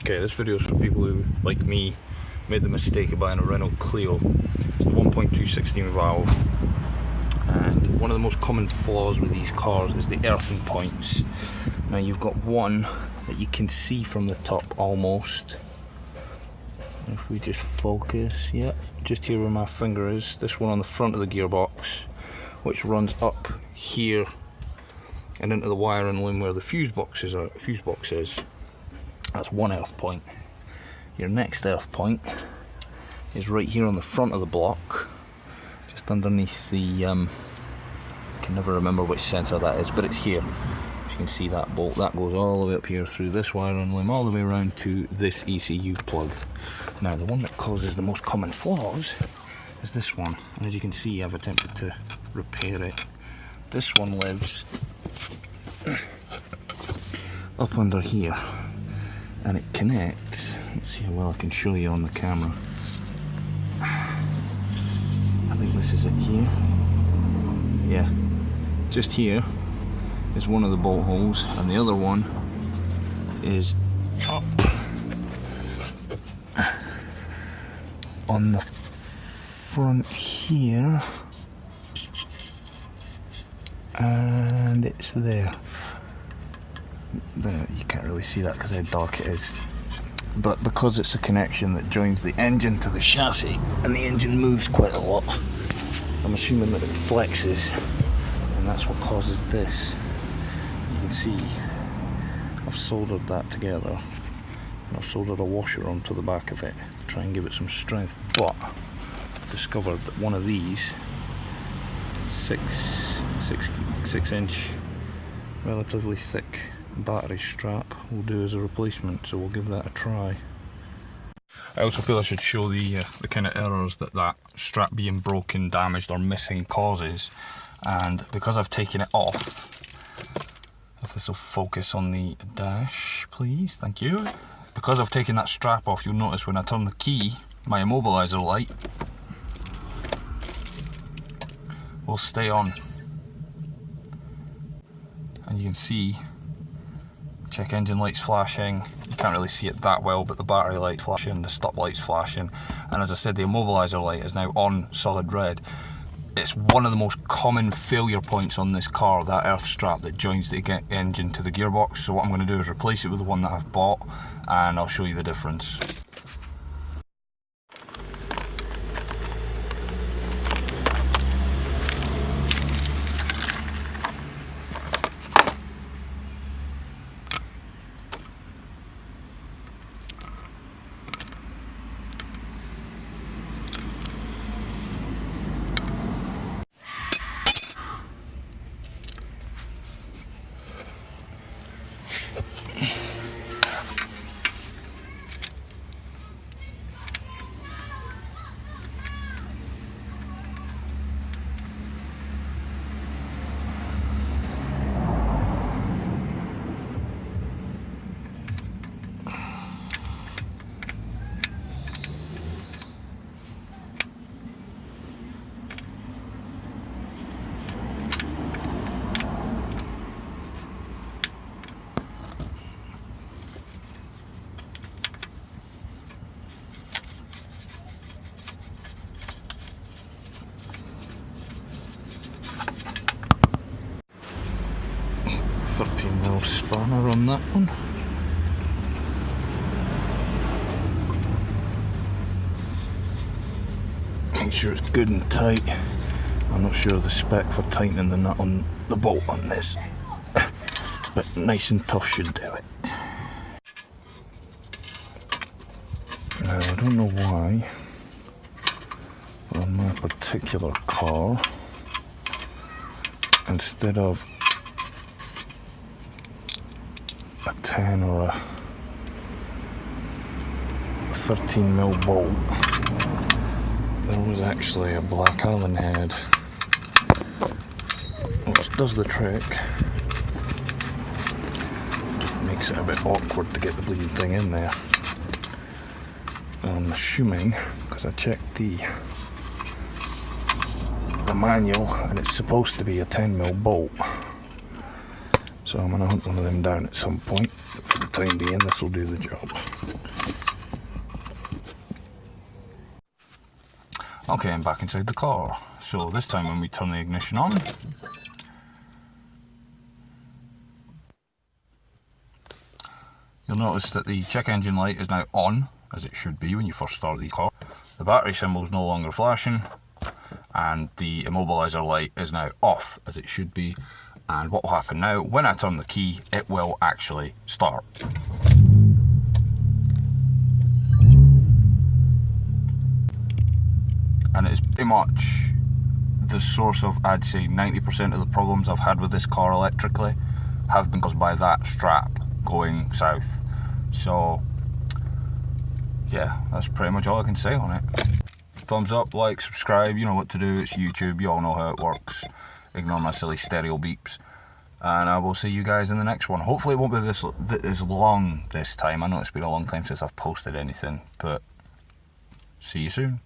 Okay, this video is for people who, like me, made the mistake of buying a Renault Clio. It's the 1.2 16 valve, and one of the most common flaws with these cars is the earthing points. Now you've got one that you can see from the top almost. If we just focus, yeah, just here where my finger is, this one on the front of the gearbox, which runs up here and into the wire and loom where the fuse box is. That's one earth point. Your next earth point is right here on the front of the block, just underneath the, I can never remember which sensor that is, but it's here. As you can see, that bolt, that goes all the way up here through this wire and loom all the way around to this ECU plug. Now the one that causes the most common flaws is this one, and as you can see I've attempted to repair it. This one lives up under here, and it connects. Let's see how well I can show you on the camera. I think this is it here. Yeah, just here is one of the bolt holes, and the other one is up on the front here, and it's there. You can't really see that because how dark it is, but because it's a connection that joins the engine to the chassis, and the engine moves quite a lot, I'm assuming that it flexes, and that's what causes this. You can see I've soldered that together, and I've soldered a washer onto the back of it to try and give it some strength, but I've discovered that one of these 6-inch relatively thick battery strap will do as a replacement, so we'll give that a try. I also feel I should show the kind of errors that strap being broken, damaged or missing causes, and because I've taken it off, if this will focus on the dash please, thank you. Because I've taken that strap off, you'll notice when I turn the key, my immobiliser light will stay on, and you can see check engine light's flashing. You can't really see it that well, but the battery light flashing, the stop light's flashing, and as I said, the immobiliser light is now on solid red. It's one of the most common failure points on this car, that earth strap that joins the engine to the gearbox. So what I'm going to do is replace it with the one that I've bought, and I'll show you the difference. $13mm spanner on that one. Make sure it's good and tight. I'm not sure of the spec for tightening the nut on the bolt on this, but nice and tough should do it. Now I don't know why, but on my particular car, instead of a 10 or a 13mm bolt, there was actually a black Allen head, which does the trick. Just makes it a bit awkward to get the bleeding thing in there. I'm assuming, because I checked the manual, and it's supposed to be a 10mm bolt. So I'm going to hunt one of them down at some point. For the time being, this will do the job. Okay, I'm back inside the car. So this time when we turn the ignition on, you'll notice that the check engine light is now on, as it should be when you first start the car. The battery symbol is no longer flashing, and the immobiliser light is now off, as it should be. And what will happen now, when I turn the key, it will actually start. And it is pretty much the source of, I'd say, 90% of the problems I've had with this car electrically have been caused by that strap going south. So yeah, that's pretty much all I can say on it. Thumbs up, like, subscribe, you know what to do, it's YouTube, you all know how it works. Ignore my silly stereo beeps. And I will see you guys in the next one. Hopefully it won't be this long this time. I know it's been a long time since I've posted anything, but see you soon.